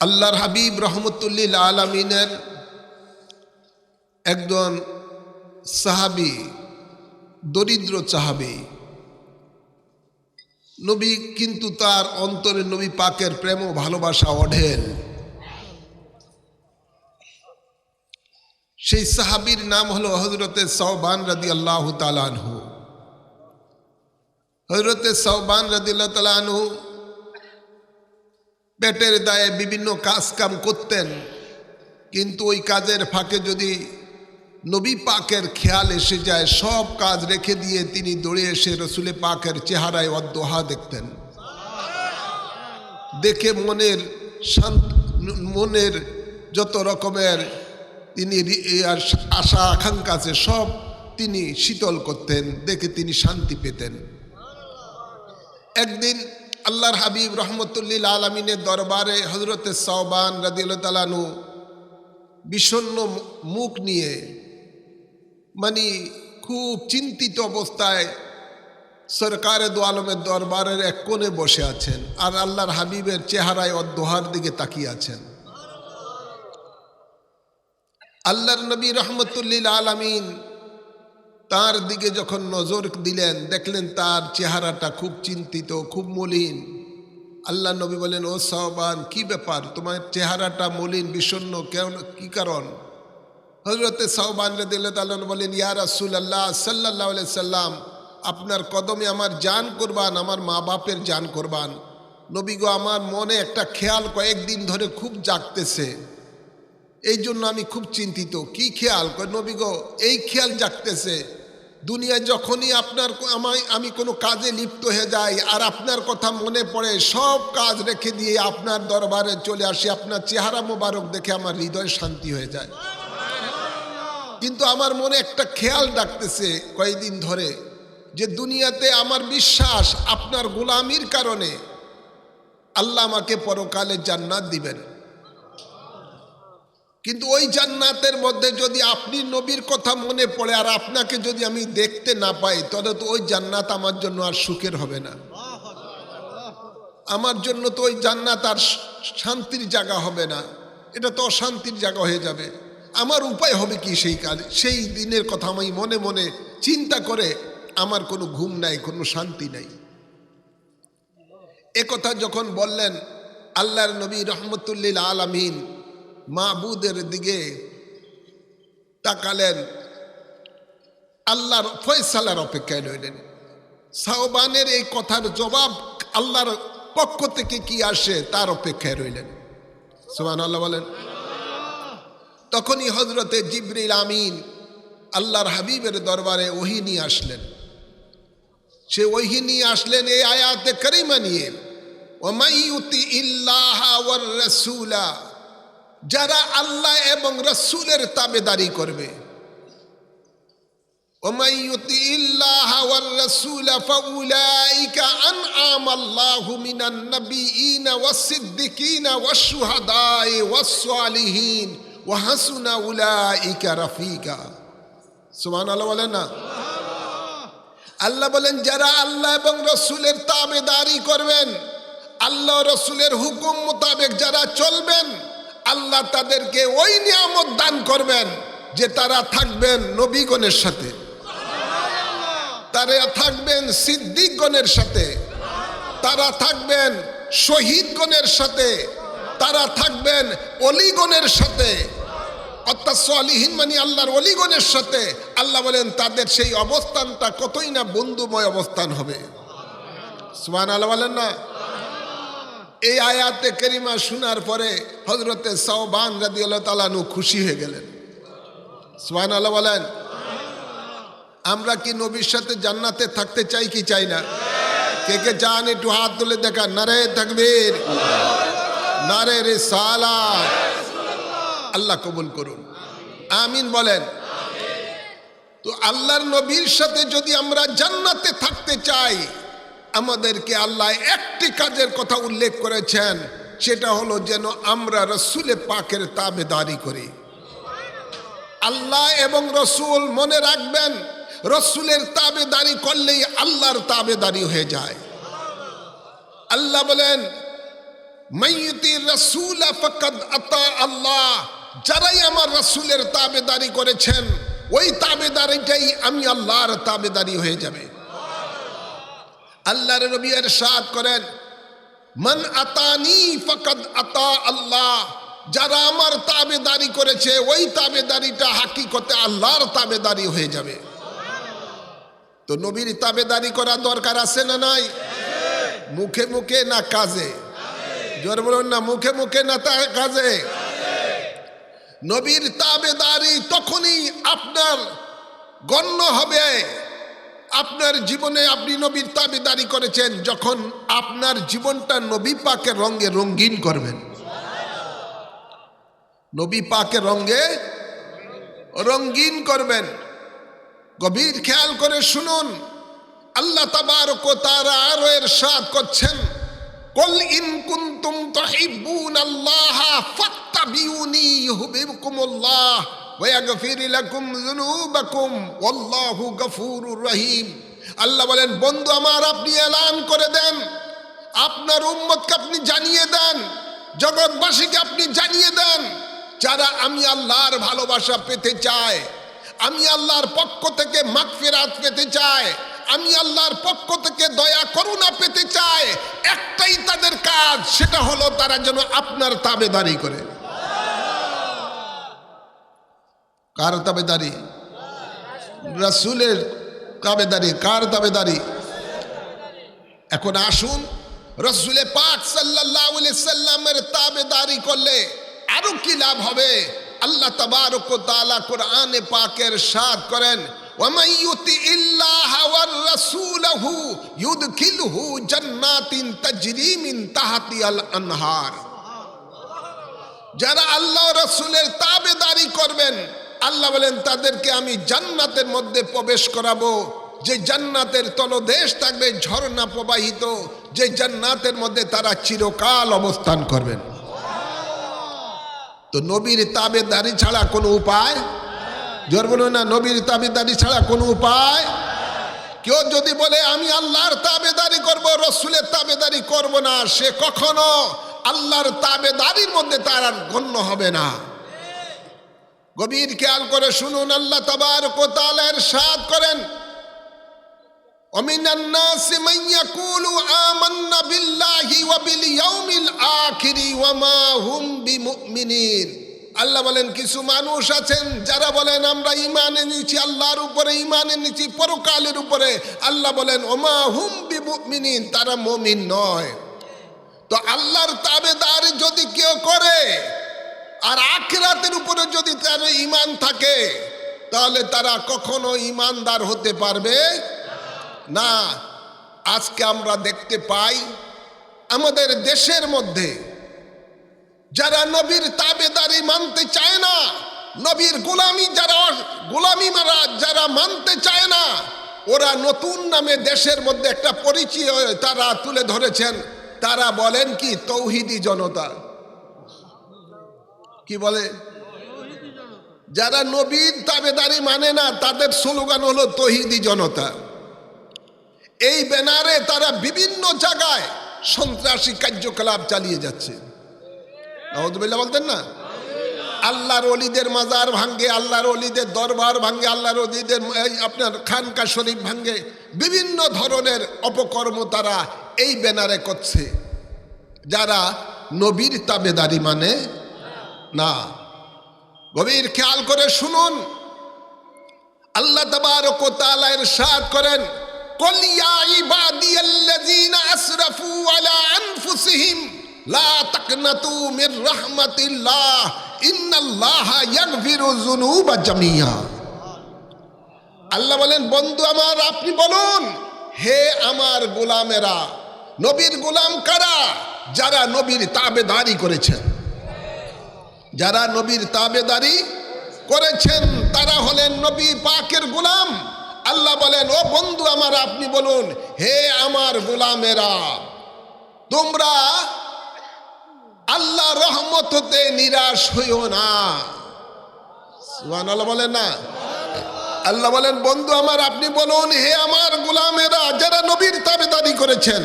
আল্লাহর হাবিব রহমতুল্লিল আলামিনের একজন সাহাবী, দরিদ্র সাহাবী নবী, কিন্তু তার অন্তরে নবী পাকের প্রেম ও ভালোবাসা অঢেল। সেই সাহাবীর নাম হলো হযরতে সাওবান রাদিয়াল্লাহু তাআলা আনহু। হযরতে সাওবান রাদিয়াল্লাহু তাআলা আনহু পেটের দায়ে বিভিন্ন কাজ কাম করতেন, কিন্তু ওই কাজের ফাঁকে যদি নবী পাকের খেয়াল এসে যায়, সব কাজ রেখে দিয়ে তিনি দৌড়ে এসে রসুলে পাকের চেহারায় অদ্দোহা দেখতেন। দেখে মনের যত রকমের তিনি আশা আকাঙ্ক্ষা আছে সব তিনি শীতল করতেন, দেখে তিনি শান্তি পেতেন। একদিন আল্লাহর হাবিব রহমতুল্লিল আলামিনের দরবারে হযরতে সাওবান রাদিয়াল্লাহু তাআলা আনহু বিষণ্ণ মুখ নিয়ে, খুব চিন্তিত অবস্থায় সরকারে দো আলমের দরবারের এক কোণে বসে আছেন, আর আল্লাহর হাবিবের চেহারায় অদ্দোহার দিকে তাকিয়ে আছেন। আল্লাহর নবী রহমতুল্লিল আলামিন তার দিকে যখন নজর দিলেন, দেখলেন তার চেহারাটা খুব চিন্তিত, খুব মলিন। আল্লাহ নবী বলেন, ও সাওবান, কি ব্যাপার, তোমার চেহারাটা মলিন, বিষণ্ণ, কেন, কি কারণ? হযরতে সাওবান রাদিয়াল্লাহু তাআলা বলেন, ইয়া রাসূলুল্লাহ সাল্লাল্লাহু আলাইহি সাল্লাম, আপনার কদমে আমার জান কুরবান, আমার মা বাপের জান কুরবান। নবী গো, আমার মনে একটা খেয়াল কয়েকদিন ধরে খুব জাগতেছে, এই জন্য আমি খুব চিন্তিত। কি খেয়াল? নবী গো, এই খেয়াল জাগতেছে, দুনিয়ায় যখনই আমি কোনো কাজে লিপ্ত হয়ে যাই আর আপনার কথা মনে পড়ে, সব কাজ রেখে দিয়ে আপনার দরবারে চলে আসি, আপনার চেহারা মোবারক দেখে আমার হৃদয় শান্তি হয়ে যায়। কিন্তু আমার মনে একটা খেয়াল ডাকতেছে কয়েকদিন ধরে, যে দুনিয়াতে আমার বিশ্বাস আপনার গোলামির কারণে আল্লাহ আমাকে পরকালে জান্নাত দিবেন, কিন্তু ওই জান্নাতের মধ্যে যদি আপনি নবীর কথা মনে পড়ে আর আপনাকে যদি আমি দেখতে না পাই, তাহলে তো ওই জান্নাত আমার জন্য আর সুখের হবে না, আমার জন্য তো ওই জান্নাত আর শান্তির জায়গা হবে না, এটা তো অশান্তির জায়গা হয়ে যাবে। আমার উপায় হবে কি সেই কাজ? সেই দিনের কথা আমি মনে মনে চিন্তা করে আমার কোনো ঘুম নাই, কোনো শান্তি নাই। একথা যখন বললেন, আল্লাহর নবী রহমতুল্লিল আলামিন মাবুদের দিকে তাকালেন, আল্লাহর ফয়সালার অপেক্ষায় রইলেন। সাওবানের এই কথার জবাব আল্লাহর পক্ষ থেকে কি আসে তার অপেক্ষায় রইলেন। সুবহানাল্লাহ বলেন। তখনই হযরতে জিবরিল আমিন আল্লাহর হাবিবের দরবারে ওহী নিয়ে আসলেন। সে ওহী নিয়ে আসলেন এই আয়াতে কারিমা নিয়ে, ওয়ামাই ইউতি ইল্লাহা ওয়ার রাসূলা, যারা আল্লাহ এবং রাসূলের তাবেদারি করবে। ওয়ামাই ইউতি ইল্লাহা ওয়ার রাসূলা ফাউলাইকা আনআমাল্লাহু মিনান নাবিয়িনা ওয়াস সিদ্দিকিনা ওয়াশ শুহাদাই ওয়াস সালিহিন ওয়া হাসুনা উলাইকা রাফিকা। সুবহানাল্লাহ বলেন না? আল্লাহ বলেন, যারা আল্লাহ এবং রাসূলের তাবেদারি করবেন, আল্লাহ রাসূলের হুকুম মোতাবেক যারা চলবেন, আল্লাহ তাদেরকে ওই নিয়ামত দান করবেন যে তারা থাকবেন নবীগণের সাথে, তারা থাকবেন সিদ্দিকগণের সাথে, তারা থাকবেন শহীদগণের সাথে, তারা থাকবেন অলিগণের সাথে, অর্থাৎ সালিহিন মানে আল্লাহর অলিগণের সাথে। আল্লাহ বলেন তাদের সেই অবস্থানটা কতই না বন্ধুময় অবস্থান হবে। সুবহানাল্লাহ বলেন না? এই আয়াতে কারিমা শোনার পরে হযরতে সাওবান রাদিয়াল্লাহু তাআলা আনহু খুশি হয়ে গেলেন। সুবহানাল্লাহ বলেন। আমরা কি নবীর সাথে জান্নাতে থাকতে চাই কি চাই না? কে কে চান একটু হাত তুলে দেখান। নারে তাকবীর, নারে রিসালাত। আল্লাহ কবুল করুন, আমিন বলেন। তো আল্লাহর নবীর সাথে যদি আমরা জান্নাতে থাকতে চাই, আমাদেরকে আল্লাহ একটি কাজের কথা উল্লেখ করেছেন, সেটা হলো যেন আমরা রাসূলে পাকের তাবেদারি করি। আল্লাহ এবং রাসূল, মনে রাখবেন, রাসূলের তাবেদারি করলেই আল্লাহর তাবেদারি হয়ে যায়। আল্লাহ বলেন, মাইয়ুতি রাসূল ফাকাদ আতা আল্লাহ, যারাই আমার রাসূলের তাবেদারি করেছেন ওই তাবেদারিটাই আমি আল্লাহর তাবেদারি হয়ে যাবে। আল্লাহর নবী ইরশাদ করেন, মান আতানি ফাকাদ আতা আল্লাহ, যারা আমার তাবেদারি করেছে ওই তাবেদারিটা হাকিকতে আল্লাহর তাবেদারি হয়ে যাবে। তো নবীর তাবেদারি করা দরকার আছে না নাই? মুখে মুখে না কাজে? জোর বলুন না, মুখে মুখে না কাজে? নবীর তাবেদারি তখনই আপনার গণ্য হবে, আপনার জীবনে আপনি নবীর তাবেদারি করেছেন যখন আপনার জীবনটা নবী পাকের রঙে রঙিন করবেন। নবী পাকের রঙে রঙিন করবেন। গভীর খেয়াল করে শুনুন, আল্লাহ তাবারক ওয়া তাআলা আরো ইরশাদ করছেন, কুল ইন কুনতুম তুহিব্বুনাল্লাহ ফাত্তাবিউনি ইউহিব্বুকুমুল্লাহ ওয়া ইয়াগফির লাকুম যুনুবাকুম ওয়াল্লাহু গফুরুর রহিম। আল্লাহ বলেন, বন্ধু আমার আপনি এলান করে দেন, আপনার উম্মতকে আপনি জানিয়ে দেন, জগৎবাসীকে আপনি জানিয়ে দেন, যারা আমি আল্লাহর ভালোবাসা পেতে চায়, আমি আল্লাহর পক্ষ থেকে মাগফিরাত পেতে চায়, আমি আল্লাহর পক্ষ থেকে দয়া করুণা পেতে চায়, একটাই তাদের কাজ, সেটা হলো তারা যেন আপনার তাবেদারি করে। কার তাবেদারি? রাসূলের তাবেদারি। কার তাবেদারি? এখন আসুন, রাসূলে পাক সাল্লাল্লাহু আলাইহি সাল্লামের তাবেদারি করলে আরো কি লাভ হবে? আল্লাহ তাবারক ওয়া তাআলা কোরআনে পাকের ইরশাদ করেন, ওয়া মান ইউতিইল্লাহা ওয়ার রাসূলাহু ইউদখিলহু জান্নাতিন তাজরি মিন তাহতিহাল আনহার। যারা আল্লাহ রাসূলের তাবেদারি করবেন, আল্লাহ বলেন তাদেরকে আমি জান্নাতের মধ্যে প্রবেশ করাবো, যে জান্নাতের তলদেশ থাকবে ঝর্ণা প্রবাহিত, যে জান্নাতের মধ্যে তারা চিরকাল অবস্থান করবেন। তো নবীর তাবেদারি ছাড়া কোনো উপায়? জোর বলুন না, নবীর তাবেদারি ছাড়া কোনো উপায়? কেউ যদি বলে আমি আল্লাহর তাবেদারি করব, রাসূলের তাবেদারি করব না, সে কখনো আল্লাহর তাবেদারির মধ্যে তার গণ্য হবে না। গভীর খেয়াল করে শুনুন, আল্লাহ তাবারক ওয়া তাআলা ইরশাদ করেন, ومن الناس من يقول آمنا بالله وباليوم الآخر وما هم بمؤمنين। আল্লাহ বলেন কিছু মানুষ আছেন যারা বলেন আমরা ঈমান এনেছি আল্লাহর উপরে, ঈমান এনেছি পরকালের উপরে। আল্লাহ বলেন ওমা হুম বিমুমিনিন, তারা মুমিন নয়। তো আল্লাহর তাবেদারি যদি কেউ করে আর আখিরাতের উপরে যদি তার ঈমান থাকে, তাহলে তারা কখনো ঈমানদার হতে পারবে না। আজকে আমরা দেখতে পাই আমাদের দেশের মধ্যে যারা নবীর তাবেদারি মানতে চায় না, নবীর গোলামি যারা মানতে চায় না, ওরা নতুন নামে দেশের মধ্যে একটা পরিচয় তারা তুলে ধরেছেন। তারা বলেন কি তৌহিদি জনতা। কি বলে? যারা নবীর তাবেদারি মানে না তাদের স্লোগান হলো তৌহিদি জনতা। এই ব্যানারে তারা বিভিন্ন জায়গায় সন্ত্রাসী কার্যকলাপ চালিয়ে যাচ্ছে। নাউযুবিল্লাহ বলতেন না? আল্লাহর ওলিদের মাজার ভাঙ্গে, আল্লাহর ওলিদের দরবার ভাঙ্গে, আল্লাহর ওলিদের আপনার খানকা শরীফ ভাঙ্গে, বিভিন্ন ধরনের অপকর্ম তারা এই ব্যানারে করছে, যারা নবীর তাবেদারি মানে না। গভীর খেয়াল করে শুনুন, আল্লাহ তাবারক ওয়া তাআলা ইরশাদ করেন, কুল ইয়া ইবাদিয়াল্লাযীনা আসরাফু আলা আনফুসিহিম লা তাকনাতু মির রাহমাতিল্লাহ ইন্নাল্লাহা ইয়াগফিরু যুনুবা জামিয়া। আল্লাহ বলেন বন্ধু আমার আপনি বলুন, হে আমার গোলামেরা, নবীর গোলাম কারা? যারা নবীর তাবেদারি করেছেন। যারা নবীর তাবেদারি করেছেন তারা হলেন নবী পাকের গোলাম। আল্লাহ বলেন ও বন্ধু আমার আপনি বলুন, হে আমার গোলামেরা, তোমরা আল্লাহ রহমত হতে নিরাশ হইও না। সুবহানাল্লাহ বলেন না? আল্লাহ বলেন বন্ধু আমার আপনি বলুন, হে আমার গোলামেরা যারা নবীর তাবেদারি করেছেন,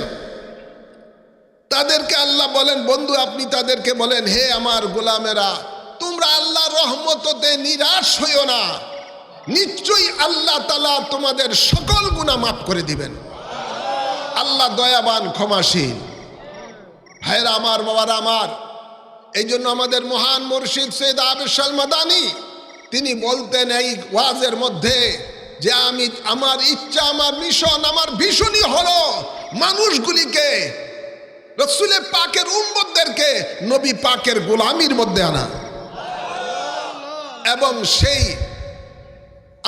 তাদেরকে আল্লাহ বলেন, বন্ধু আপনি তাদেরকে বলেন, হে আমার গোলামেরা, তোমরা আল্লাহর রহমতে নিরাশ হইও না, নিশ্চয়ই আল্লাহ তাআলা তোমাদের সকল গুনাহ মাফ করে দিবেন। আল্লাহ দয়াবান, ক্ষমাশীল। ভাইরা আমার, বাবারা আমার, এই জন্য আমাদের মহান মুর্শিদ সৈয়দ আবেদ শাহ মাদানী তিনি বলতেন এই ওয়াজের মধ্যে যে আমার ইচ্ছা, আমার মিশন, আমার ভীষণই হলো মানুষগুলিকে, রাসূল পাকের উম্মতদেরকে নবী পাকের গোলামির মধ্যে আনা। এবং সেই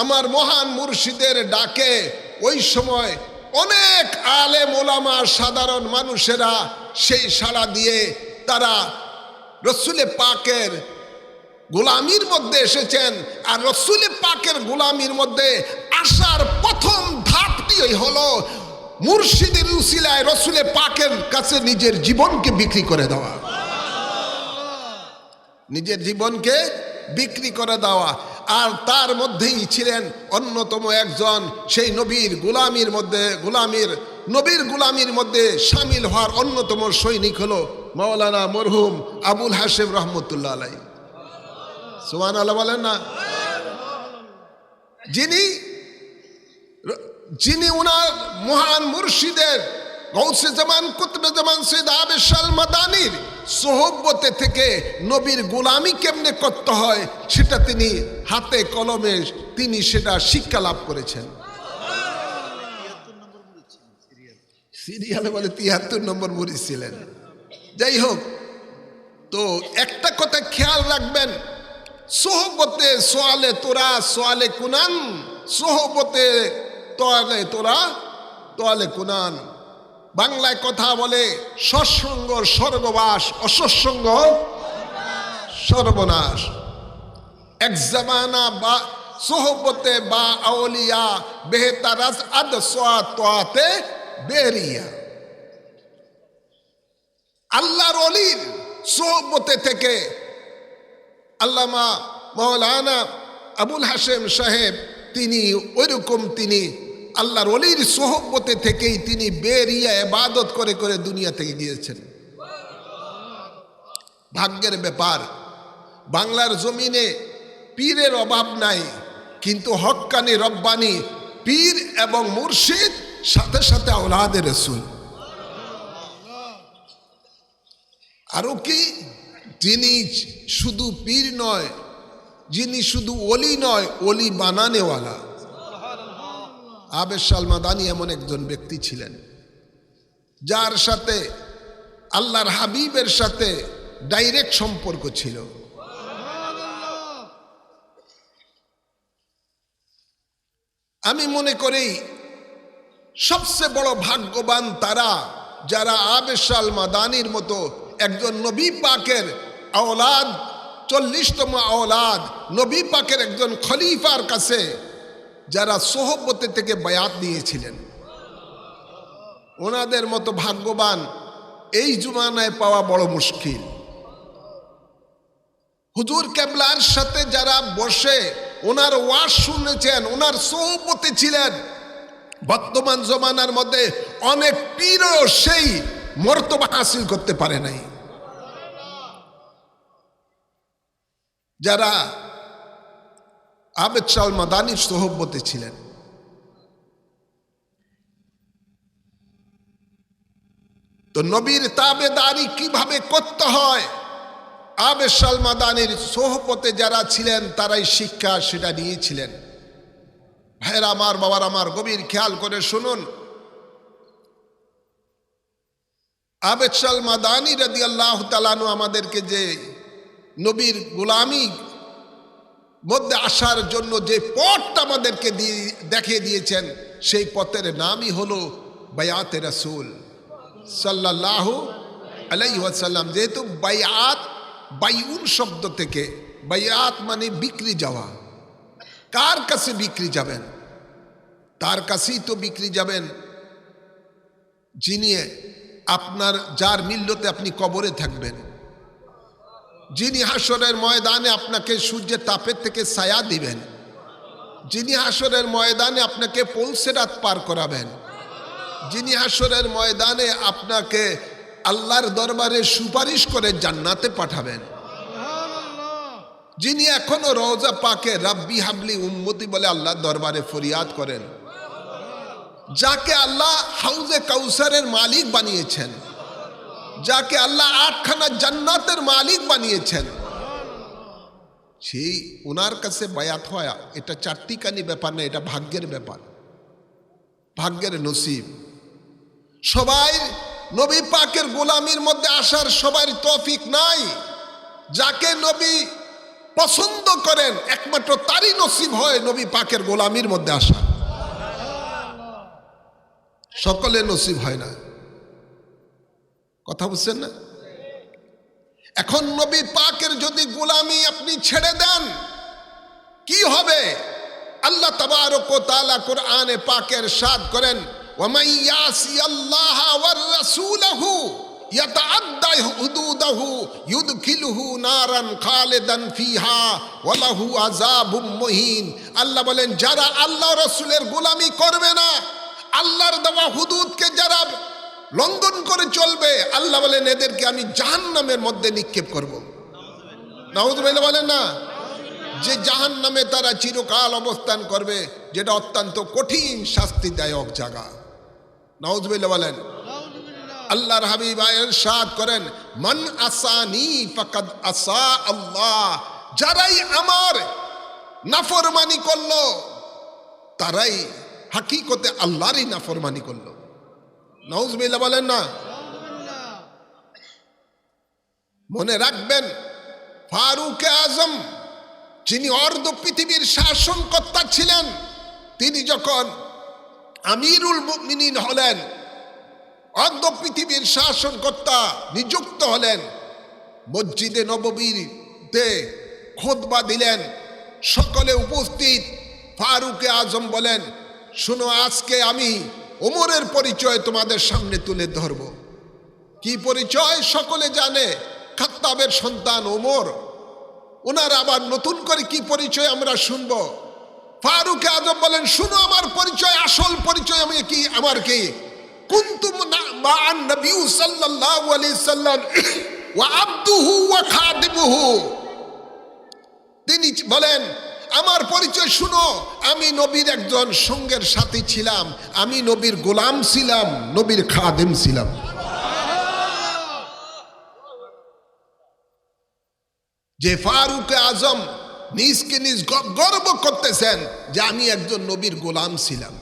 আমার মহান মুর্শিদের ডাকে ওই সময় অনেক আলেম ওলামা, সাধারণ মানুষেরা সেই সাড়া দিয়ে তারা রাসূল পাকের গোলামির মধ্যে এসেছেন। আর রাসূল পাকের গোলামির মধ্যে আসার প্রথম ধাপটি হলো মুর্শিদের উসিলায় রাসূল পাকের কাছে নিজের জীবনকে বিক্রি করে দেওয়া, নিজের জীবনকে বিক্রি করে দেওয়া। আর তার মধ্যেই ছিলেন অন্যতম একজন সেই নবীর গোলামির মধ্যে নবীর গোলামির মধ্যে শামিল হওয়ার অন্যতম সৈনিক হলো মাওলানা মরহুম আবুল হাশেম রহমতুল্লাহ আলাইহি। সুবহানাল্লাহ বলেন না। যিনি উনার মহান মুর্শিদের গৌসে জামান কুতবে জামান সৈয়দ আবেদ শাহ মাদানীর সোহবতে থেকে নবীর গোলামি কেমনে করতে হয় সেটা তিনি হাতে কলমে তিনি সেটা শিক্ষা লাভ করেছেন। সিরিয়ালে বলে ৭৩ নম্বর মুরিদ ছিলেন। যাই হোক, তো একটা কথা খেয়াল রাখবেন, সোহবতে সোয়ালে তোরা সোয়ালে কুনান, সোহবতে তোয়ালে তোরা তোয়ালে কুনান। বাংলায় কথা বলে সৎসঙ্গ স্বর্গবাস, অসৎসঙ্গ সর্বনাশ। এক জামানা বা সোহবতে বা আউলিয়া বেহতারাজ আদ সোয়া তোয়াতে বেরিয়া। আল্লাহর ওলির সোহবতে থেকে আল্লামা মাওলানা আবুল হাশেম সাহেব তিনি ওইরকম, তিনি আল্লাহর ওলির সোহবতে থেকেই তিনি বেরিয়া ইবাদত করে করে দুনিয়া থেকে গিয়েছেন। ভাগ্যের ব্যাপার, বাংলার জমিনে পীরের অভাব নাই, কিন্তু হক্কানি রব্বানি পীর এবং মুর্শিদ, সাথে সাথে আওলাদে রাসূল। আরো কি, যিনি শুধু পীর নয়, যিনি শুধু ওলি নয়, ওলি বানানেওয়ালা। আবেদ শাহ মাদানী এমন একজন ব্যক্তি ছিলেন যার সাথে আল্লাহর হাবিবের সাথে ডাইরেক্ট সম্পর্ক ছিল। আমি মনে করি সবচেয়ে বড় ভাগ্যবান তারা যারা আবেদ শাহ মাদানীর মতো একজন নবী পাকের আওলাদ, 40তম আওলাদ, নবী পাকের একজন খলিফার কাছে যারা সোহবতে থেকে বায়াত নিয়েছিলেন। ওনাদের মতো ভাগ্যবান এই জমানায় পাওয়া বড় মুশকিল। হুজুর কেবলার সাথে যারা বসে ওনার ওয়াজ শুনেছেন, ওনার সোহবতে ছিলেন, বর্তমান জমানার মধ্যে অনেক পীরও সেই মর্তবা হাসিল করতে পারে নাই। যারা আবেদ শাহ মাদানীর সোহবতে ছিলেন, তো নবীর তাবেদারি কিভাবে করতে হয়, আবেদ শাহ মাদানীর সোহবতে যারা ছিলেন তারাই শিক্ষা সেটা নিয়েছিলেন। ভাইরা আমার, বাবার আমার, গভীর খেয়াল করে শুনুন। আবেদ শাহ মাদানী রাদিয়াল্লাহু তাআলা আনহু আমাদেরকে যে নবীর গোলামি মধ্যে আসার জন্য যে পথটা আমাদেরকে দেখিয়ে দিয়েছেন, সেই পথের নামই হলো বায়াতে রাসূল সাল্লাল্লাহু আলাইহি ওয়াসাল্লাম। যেহেতু বায়াত বাইউন শব্দ থেকে, বায়াত মানে বিক্রি যাওয়া। কার কাছে বিক্রি যাবেন? তার কাছেই তো বিক্রি যাবেন যিনি আপনার, যার মিল্লতে আপনি কবরে থাকবেন, যিনি হাসরের ময়দানে আপনাকে সূর্যের তাপের থেকে ছায়া দিবেন, যিনি হাসরের ময়দানে আপনাকে পৌঁছে রাত পার করাবেন, যিনি হাসরের ময়দানে আপনাকে আল্লাহর দরবারে সুপারিশ করে জান্নাতে পাঠাবেন। যিনি এখনো রওজা পাকে রাব্বি হাবলি উম্মতি বলে আল্লাহর দরবারে ফরিয়াদ করেন, যাকে আল্লাহ হাউজে কাউসারের মালিক বানিয়েছেন, যাকে আল্লাহ 8খানা জান্নাতের মালিক বানিয়েছেন, সেই ওনার কাছে বায়াত হওয়া এটা চারটিখানি ব্যাপার না, এটা ভাগ্যের ব্যাপার, ভাগ্যের নসিব। সবাই নবী পাকের গোলামির মধ্যে আসার সবার তৌফিক নাই। যাকে নবী পছন্দ করেন একমাত্র তারই নসিব হয় নবী পাকের গোলামির মধ্যে আসা, সকলে নসিব হয় না। কথা বুঝছেন না? এখন নবী পাকের যদি গোলামি আপনি ছেড়ে দেন কি হবে? আল্লাহ তাবারক ওয়া তাআলা কোরআনে পাকে ইরশাদ করেন, ওয়া মান ইয়াসি আল্লাহ ওয়ার রাসূলহু ইয়াতাআদ্দা হুদুদাহু ইউদখিলহু নারান খালিদান ফিহা ওয়া লাহু আযাবুম মুহিন। আল্লাহ বলেন, যারা আল্লাহ রাসূলের গোলামি করবে না, আল্লাহর দেওয়া হুদুদকে যারা লঙ্ঘন করে চলবে, আল্লাহ বলেন এদেরকে আমি জাহান্নামের মধ্যে নিক্ষেপ করব। নাউযুবিল্লাহ বলেন না? যে জাহান্নামে তারা চিরকাল অবস্থান করবে, যেটা অত্যন্ত কঠিন শাস্তিদায়ক জায়গা। নাউযুবিল্লাহ বলেন। আল্লাহর হাবিব ইরশাদ করেন, মান আসানি ফাকাদ আসা আল্লাহ। যারাই আমার নাফরমানি করলো তারাই হাকিকতে আল্লাহরই নাফরমানি করলো। নাউযুবিল্লাহ বলেন না? মনে রাখবেন, ফারুক আজম যিনি অর্ধ পৃথিবীর শাসনকর্তা ছিলেন, তিনি যখন আমিরুল মুমিনিন হলেন, অর্ধ পৃথিবীর শাসনকর্তা নিযুক্ত হলেন, মসজিদে নববীতে খুতবা দিলেন, সকলে উপস্থিত। ফারুক আজম বলেন, শুনো, আজকে আমি ওমরের পরিচয় তোমাদের সামনে তুলে ধরব। কি পরিচয়? সকলে জানে, খাত্তাবের সন্তান ওমর। ওনার আবার নতুন করে কি পরিচয় আমরা শুনব? ফারুক আজম বলেন, শুনো আমার পরিচয়, আসল পরিচয় আমি কি, আমার কি, কুনতুম মা'আন নবী সাল্লাল্লাহু আলাইহি সাল্লাম ওয়া আবদুহু ওয়া খাদিমুহু। তিনি বলেন, আমার পরিচয় শুনো, আমি নবীর একজন সঙ্গের সাথী ছিলাম, আমি নবীর গোলাম ছিলাম, নবীর খাদেম ছিলাম। যে ফারুক আজম নিজকে নিজ গর্ব করতেছেন যে আমি একজন নবীর গোলাম ছিলাম।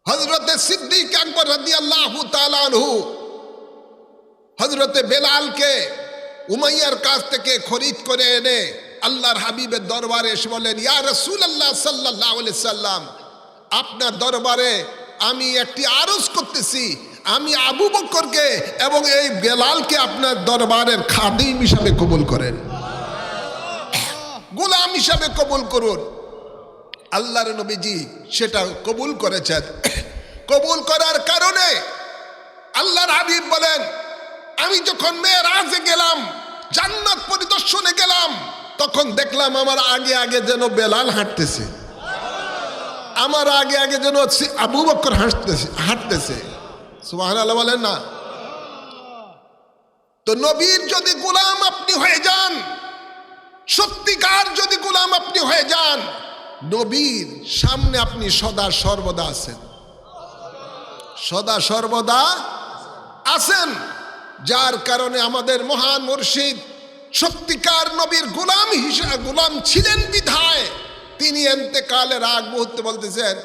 হযরতে সিদ্দিক আকবর রাদিয়াল্লাহু তাআলা আনহু হযরতে বেলালকে উমাইয়ার কাছ থেকে খরিদ করে এনে আল্লাহর হাবিবের দরবারে এসে বলেন, ইয়া রাসূলুল্লাহ সাল্লাল্লাহু আলাইহি সাল্লাম, আপনার দরবারে আমি একটি আরজ করতেছি, আমি আবু বকরকে এবং এই বেলালকে আপনার দরবারের খাদিম হিসাবে কবুল করেন, গোলাম হিসাবে কবুল করুন। আল্লাহর নবীজি সেটা কবুল করেছেন। কবুল করার কারণে আল্লাহর হাবিব বলেন, আমি যখন মেরাজে গেলাম, জান্নাত পরিদর্শনে গেলাম, তখন দেখলাম আমার আগে আগে যেন বেলাল হাঁটতেছে, আমার আগে আগে যেন আবু বকর হাঁটতেছে। সুবহানাল্লাহ বলেন না? তো নবীর যদি গোলাম আপনি হয়ে যান, সত্যিকার যদি গোলাম আপনি হয়ে যান, নবীর সামনে আপনি সদা সর্বদা আছেন, সদা সর্বদা আছেন। যার কারণে আমাদের মহান মুর্শিদ সত্যিকার নবীর গোলাম হিসেবে গোলাম ছিলেন বিধায় তিনি ইন্তেকালের আগ মুহূর্তে বলতেছেন,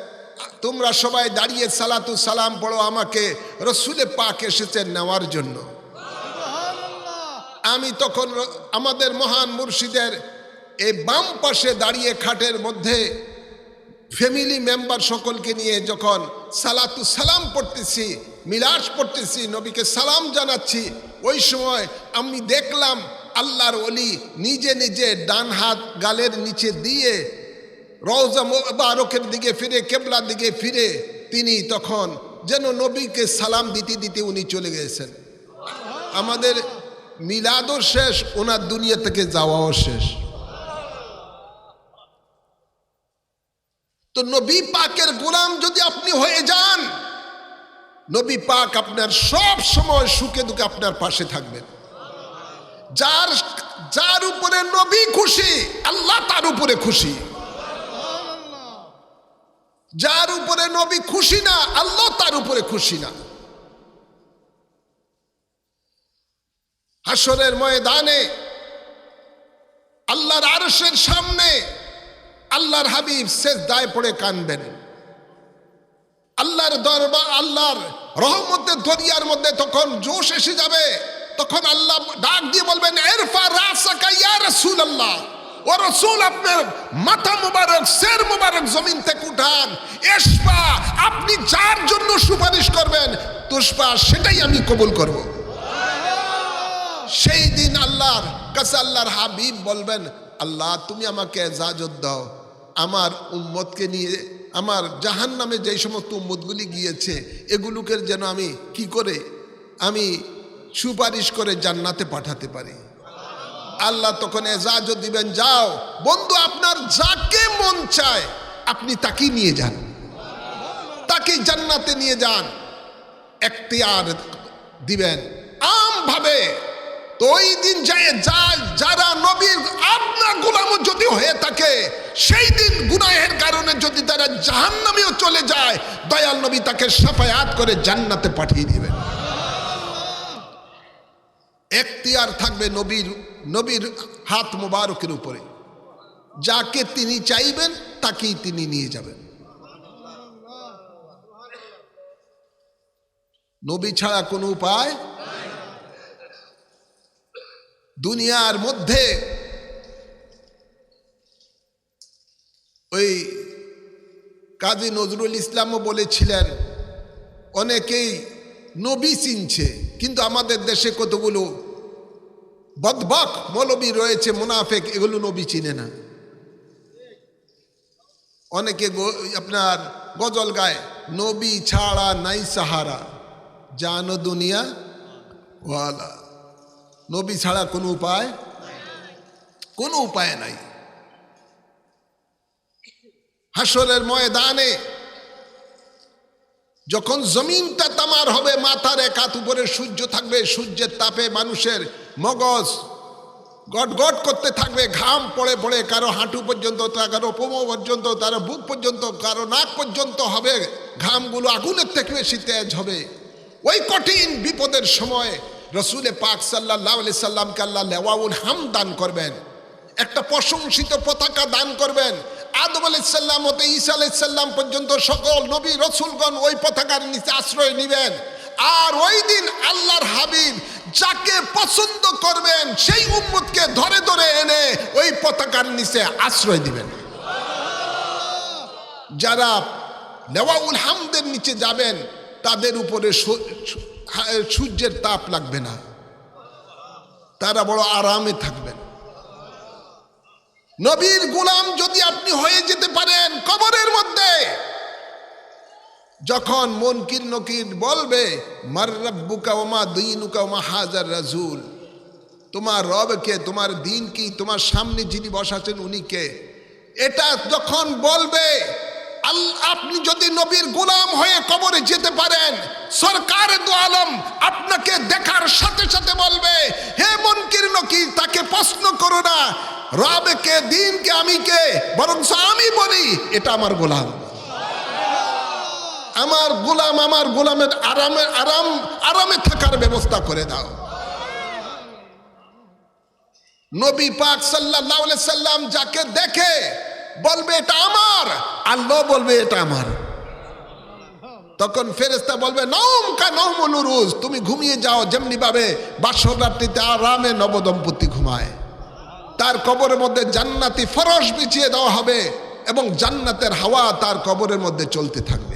তোমরা সবাই দাঁড়িয়ে সালাতু সালাম পড়ো, আমাকে রসুলে পাক এসেছেন নেওয়ার জন্য। আমি তখন আমাদের মহান মুর্শিদের এই বাম পাশে দাঁড়িয়ে খাটের মধ্যে ফ্যামিলি মেম্বার সকলকে নিয়ে যখন সালাতু সালাম পড়তেছি, মিলাদ পড়তেছি, নবীকে সালাম জানাচ্ছি, ওই সময় আমি দেখলাম আল্লাহর ওলি নিজে নিজে ডান হাত গালের নিচে দিয়ে রওজা মুবারকের দিকে ফিরে, কেবলার দিকে ফিরে তিনি তখন যেন নবীকে সালাম দিতে দিতে উনি চলে গেছেন। আমাদের মিলাদও শেষ, ওনার দুনিয়া থেকে যাওয়াও শেষ। তো নবী পাকের গোলাম যদি আপনি হয়ে যান, নবী পাক আপনার সব সময় সুখে দুঃখে আপনার পাশে থাকবেন। যার উপরে নবী খুশি, আল্লাহ তার উপরে খুশি। যার উপরে নবী খুশি না, আল্লাহ তার উপরে খুশি না। হাসরের ময়দানে আল্লাহর আরশের সামনে আল্লাহর হাবিব সেজদায় পড়ে কাঁদবেন। আল্লাহর দরবার, আল্লাহর রহমতের দরিয়ার মধ্যে তখন জোশ এসে যাবে। তখন আল্লাহ ডাক দিয়ে বলবেন, ইরফা রাসাকা ইয়া রাসূলুল্লাহ, ও রাসূল আপনার মাথা মুবারক, শির মুবারক জমিন থেকে উঠান। ইশফা, আপনি যার জন্য সুপারিশ করবেন তুশফা, সেটাই আমি কবুল করব। সেই দিন আল্লাহর কাছে আল্লাহর হাবিব বলবেন, আল্লাহ তুমি আমাকে ইজাজত দাও, আমার উম্মতকে নিয়ে আমার জাহান্নামে যেই সমস্ত উম্মতগুলি গিয়েছে এগুলোকে যেন আমি কি করে আমি সুপারিশ করে জান্নাতে পাঠাতে পারি। আল্লাহ তখন ইজাজত দিবেন, যাও বন্ধু, আপনার যাকে মন চায় আপনি তাকেই নিয়ে যান, তাকে জান্নাতে নিয়ে যান। এখতিয়ার দিবেন আমভাবে। তো ওই দিন যারা নবীর আপনার গোলাম যদি হয়ে থাকে, সেই দিন গুনাহের কারণে যদি তারা জাহান্নামেও চলে যায়, দয়াল নবী তাকে শাফায়াত করে জান্নাতে পাঠিয়ে দিবেন। এখতিয়ার থাকবে নবীর হাত মুবারকের উপরে। যাকে তিনি চাইবেন তাকেই তিনি নিয়ে যাবেন। নবী ছাড়া কোনো উপায়। দুনিয়ার মধ্যে ওই কাজী নজরুল ইসলামও বলেছিলেন, অনেকেই নবী চিনছে, কিন্তু আমাদের দেশে কতগুলো বদবক মৌলবী রয়েছে, মুনাফেক, এগুলো নবী চিনে না। অনেকে আপনার গজল গায়, নবী ছাড়া নাই সাহারা, জানো দুনিয়া ওয়ালা। নবী ছাড়া কোনো উপায় নাই। হাসরের ময়দানে যখন জমিনটা তামার হবে, মাথার এক হাত উপরে সূর্য থাকবে, সূর্যের তাপে মানুষের মগজ গটগট করতে থাকবে, ঘাম পড়ে পড়ে কারো হাঁটু পর্যন্ত, কারো কোমর পর্যন্ত, কারো বুক পর্যন্ত, কারো নাক পর্যন্ত হবে। ঘামগুলো আগুনের থেকে বেশি তেজ হবে। ওই কঠিন বিপদের সময় রসুলে পাক সাল্লাল্লাহু আলাইহি সাল্লামকে আল্লাহ লেওয়াউল হামদ দান করবেন, একটা প্রশংসিত পতাকা দান করবেন। আদম আলাইহিস সালাম হতে ঈসা আলাইহিস সালাম পর্যন্ত সকল নবী রসুলগণ ওই পতাকার নিচে আশ্রয় নেবেন। আর ওই দিন আল্লাহর হাবিব যাকে পছন্দ করবেন সেই উম্মতকে ধরে ধরে এনে ওই পতাকার নিচে আশ্রয় দিবেন। যারা লেওয়াউল হামদের নিচে যাবেন তাদের উপরে সূর্যের তাপ লাগবে না, তারা বড় আরামে থাকবেন। নবীর গোলাম যদি আপনি হয়ে যেতে পারেন, কবরের মধ্যে যখন মুনকির নকির বলবে, মার রাব্বুকা ওয়া মা দীনুকা ওয়া মা হাযার রাসূল, তোমার রব কে, তোমার দিন কি, তোমার সামনে যিনি বসাছেন উনি কে, এটা যখন বলবে, আপনি যদি নবীর গোলাম হয়ে কবরে যেতে পারেন, সরকার দু আলম আপনাকে দেখার সাথে সাথে বলবে, হে মুনকির নকির, তাকে প্রশ্ন করো না রব কে, দিন কে, আমি কে, বরং আমি বলি এটা আমার গোলাম। আমার গোলাম, আমার গোলামের আরামে থাকার ব্যবস্থা করে দাও। নবী পাক সাল্লাল্লাহু আলাইহি সাল্লাম যাকে দেখে বলবে এটা আমার, আল্লাহ বলবে এটা আমার। তখন ফেরেশতা বলবে, নওম কা নওমুন নুরুজ, তুমি ঘুমিয়ে যাও যেমনি ভাবে বাসর রাত্রিতে আরামে নবদম্পতি ঘুমায়। তার কবরের মধ্যে জান্নাতি ফরশ বিছিয়ে দেওয়া হবে এবং জান্নাতের হাওয়া তার কবরের মধ্যে চলতে থাকবে।